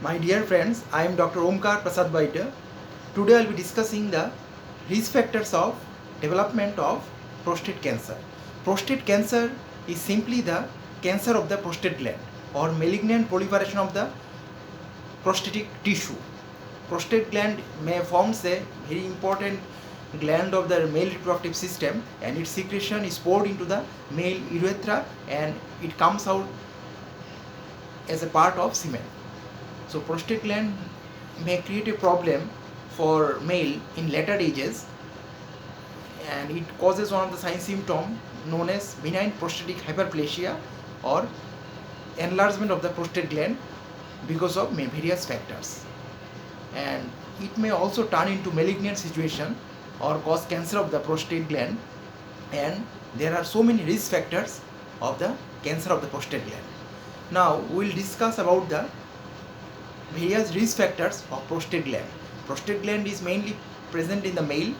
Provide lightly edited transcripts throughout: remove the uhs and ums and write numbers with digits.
My dear friends, I am Dr. Omkar Prasad Baita. Today I will be discussing the risk factors of development of prostate cancer. Prostate cancer is simply the cancer of the prostate gland or malignant proliferation of the prostatic tissue. Prostate gland may forms a very important gland of the male reproductive system, and its secretion is poured into the male urethra and it comes out as a part of semen. So prostate gland may create a problem for male in later ages, and it causes one of the sign symptom known as benign prostatic hyperplasia or enlargement of the prostate gland because of various factors. And it may also turn into malignant situation or cause cancer of the prostate gland, and there are so many risk factors of the cancer of the prostate gland. Now we will discuss about the various risk factors of prostate gland. Prostate gland is mainly present in the male,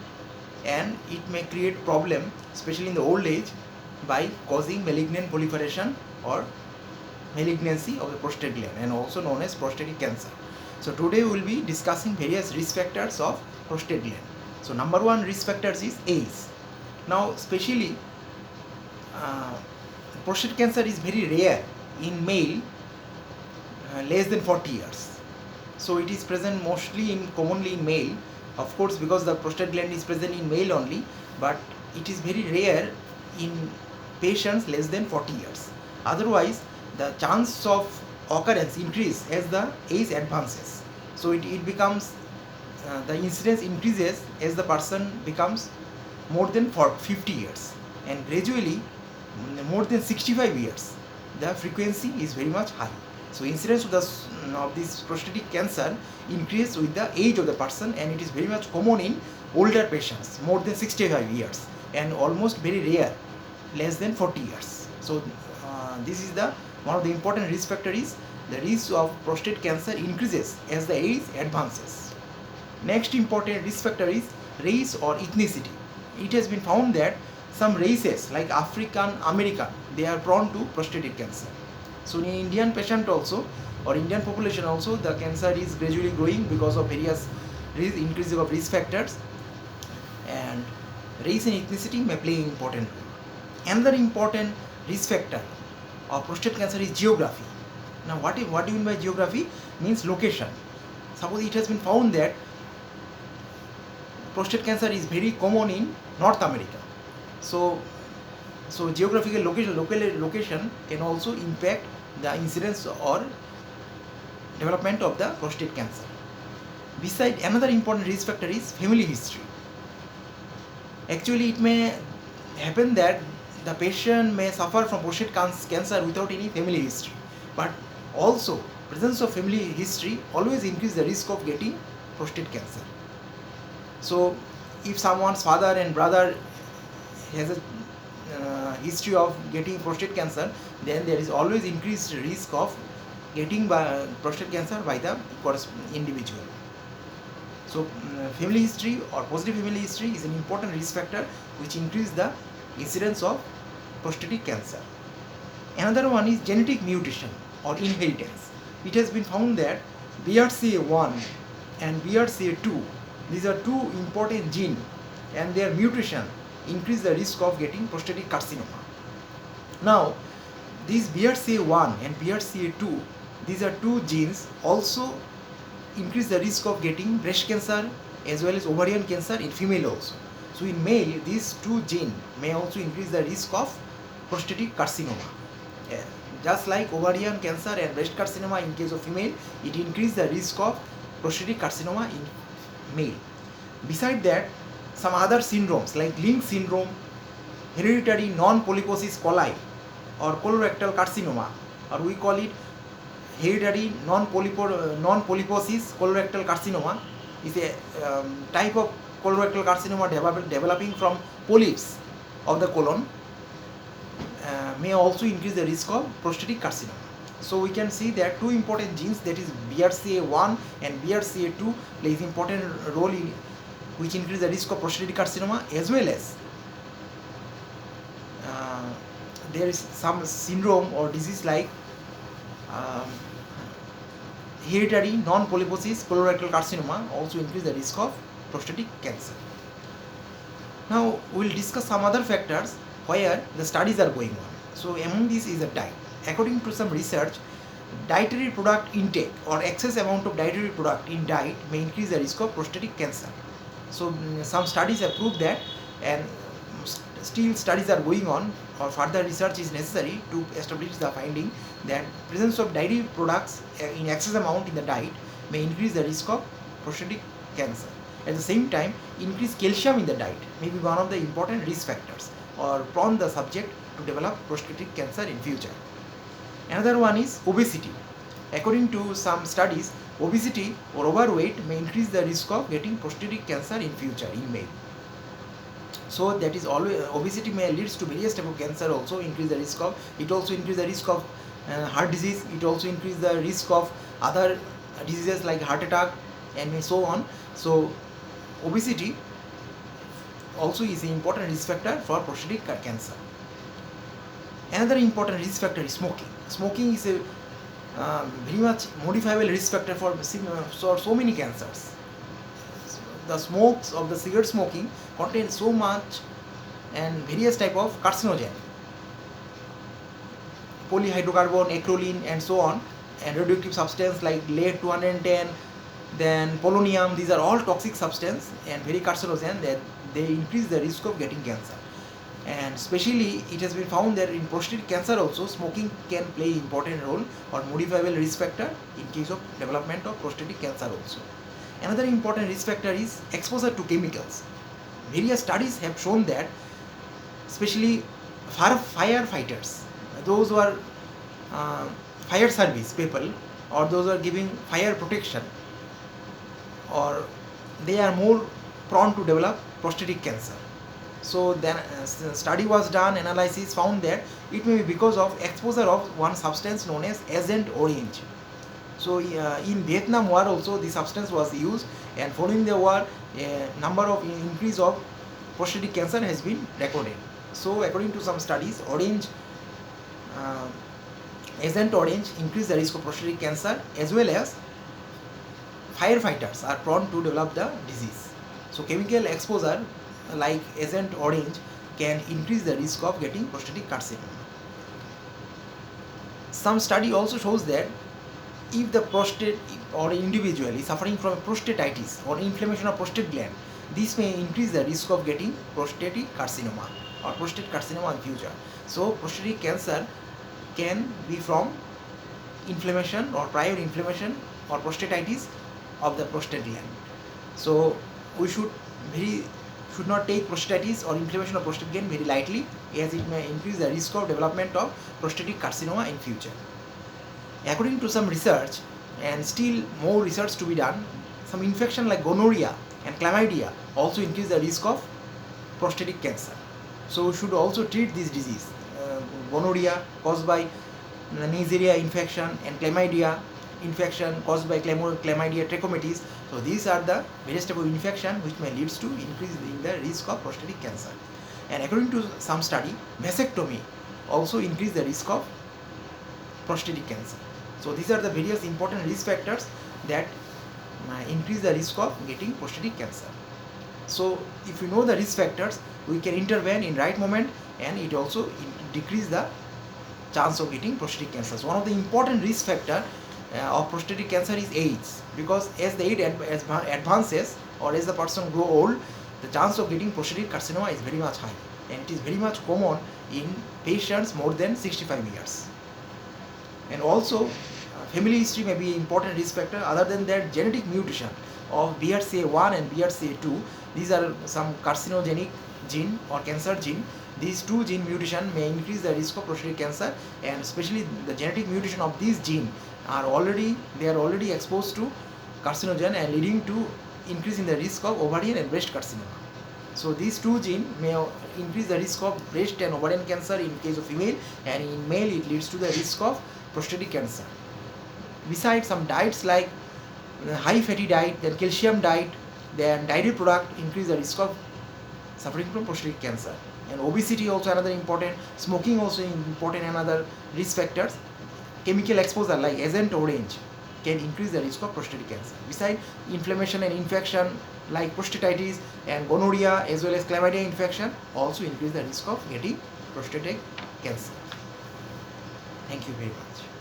and it may create problem especially in the old age by causing malignant proliferation or malignancy of the prostate gland, and also known as prostatic cancer. So today we will be discussing various risk factors of prostate gland. So number one risk factors is age. Now especially prostate cancer is very rare in male less than 40 years. So it is present commonly in male, of course, because the prostate gland is present in male only, but it is very rare in patients less than 40 years. Otherwise, the chance of occurrence increase as the age advances. So it becomes the incidence increases as the person becomes more than 50 years, and gradually more than 65 years the frequency is very much high. So incidence of this prostatic cancer increase with the age of the person, and it is very much common in older patients more than 65 years, and almost very rare less than 40 years. So this is the one of the important risk factor is the risk of prostate cancer increases as the age advances. Next important risk factor is race or ethnicity. It has been found that some races like African American, they are prone to prostatic cancer. So in Indian patient also, or Indian population also, the cancer is gradually growing because of various increase of risk factors, and race and ethnicity may play an important role. Another important risk factor of prostate cancer is geography. Now what do you mean by geography? Means location. Suppose it has been found that prostate cancer is very common in North America. So geographical location can also impact the incidence or development of the prostate cancer. Besides, another important risk factor is family history. Actually, it may happen that the patient may suffer from prostate cancer without any family history, but also presence of family history always increase the risk of getting prostate cancer. So if someone's father and brother has a history of getting prostate cancer, then there is always increased risk of getting prostate cancer by the individual. So family history or positive family history is an important risk factor which increase the incidence of prostatic cancer. Another one is genetic mutation or inheritance. It has been found that BRCA1 and BRCA2, these are two important genes, and their mutation increase the risk of getting prostatic carcinoma. Now, these BRCA1 and BRCA2, these are two genes also increase the risk of getting breast cancer as well as ovarian cancer in female also. So in male, these two genes may also increase the risk of prostatic carcinoma. Just like ovarian cancer and breast carcinoma in case of female, it increases the risk of prostatic carcinoma in male. Beside that, some other syndromes like Lynch syndrome, hereditary non-polyposis coli or colorectal carcinoma, or we call it hereditary non-polyposis colorectal carcinoma, is a type of colorectal carcinoma developing from polyps of the colon, may also increase the risk of prostatic carcinoma. So we can see that two important genes, that is BRCA1 and BRCA2, plays important role in which increase the risk of prostatic carcinoma, as well as there is some syndrome or disease like hereditary non-polyposis colorectal carcinoma also increase the risk of prostatic cancer. Now we will discuss some other factors where the studies are going on. So among these is a diet. According to some research, dietary product intake or excess amount of dietary product in diet may increase the risk of prostatic cancer. So some studies have proved that, and still studies are going on, or further research is necessary to establish the finding that presence of dairy products in excess amount in the diet may increase the risk of prostatic cancer. At the same time, increased calcium in the diet may be one of the important risk factors or prone the subject to develop prostatic cancer in future. Another one is obesity. According to some studies, obesity or overweight may increase the risk of getting prostatic cancer in future in male. So that is always, obesity may leads to various type of cancer, also increase the risk of, it also increase the risk of heart disease, it also increase the risk of other diseases like heart attack and so on. So obesity also is an important risk factor for prostatic cancer. Another important risk factor is smoking. Smoking is a very much modifiable risk factor for so many cancers. The smokes of the cigarette smoking contain so much and various type of carcinogen, polyhydrocarbon, acrolein and so on, and radioactive substance like lead 210, then polonium. These are all toxic substance and very carcinogen, that they increase the risk of getting cancer. And especially it has been found that in prostatic cancer also smoking can play important role or modifiable risk factor in case of development of prostatic cancer also. Another important risk factor is exposure to chemicals. Various studies have shown that especially firefighters, those who are fire service people, or those who are giving fire protection, or they are more prone to develop prostatic cancer. So then study was done, analysis found that it may be because of exposure of one substance known as Agent Orange. So in Vietnam War also the substance was used, and following the war a number of increase of prostatic cancer has been recorded. So according to some studies, Agent Orange increase the risk of prostatic cancer, as well as firefighters are prone to develop the disease. So chemical exposure like Agent Orange can increase the risk of getting prostatic carcinoma. Some study also shows that if the prostate or individual is suffering from prostatitis or inflammation of prostate gland, this may increase the risk of getting prostatic carcinoma or prostate carcinoma in future. So prostatic cancer can be from inflammation or prior inflammation or prostatitis of the prostate gland. So we should not take prostatitis or inflammation of prostate gland very lightly, as it may increase the risk of development of prostatic carcinoma in future. According to some research, and still more research to be done, some infection like gonorrhea and chlamydia also increase the risk of prostatic cancer. So we should also treat this disease. Gonorrhea caused by Neisseria infection and chlamydia infection caused by Chlamydia trachomatis. So these are the various type of infection which may leads to increase in the risk of prostatic cancer. And according to some study, vasectomy also increase the risk of prostatic cancer. So these are the various important risk factors that increase the risk of getting prostatic cancer. So if you know the risk factors, we can intervene in right moment, and it also decrease the chance of getting prostatic cancer. So one of the important risk factor of prostatic cancer is age, because as the age advances or as the person grow old, the chance of getting prostatic carcinoma is very much high, and it is very much common in patients more than 65 years. And also family history may be an important risk factor. Other than that, genetic mutation of BRCA1 and BRCA2, these are some carcinogenic gene or cancer gene. These two gene mutation may increase the risk of prostatic cancer, and especially the genetic mutation of these gene are already exposed to carcinogen and leading to increase in the risk of ovarian and breast carcinoma. So these two genes may increase the risk of breast and ovarian cancer in case of female, and in male it leads to the risk of prostatic cancer. Besides, some diets like high fatty diet, then calcium diet, then dairy product increase the risk of suffering from prostatic cancer. And obesity also another important, smoking also important another risk factors. Chemical exposure like Agent Orange can increase the risk of prostatic cancer. Besides, inflammation and infection like prostatitis and gonorrhea as well as chlamydia infection also increase the risk of getting prostatic cancer. Thank you very much.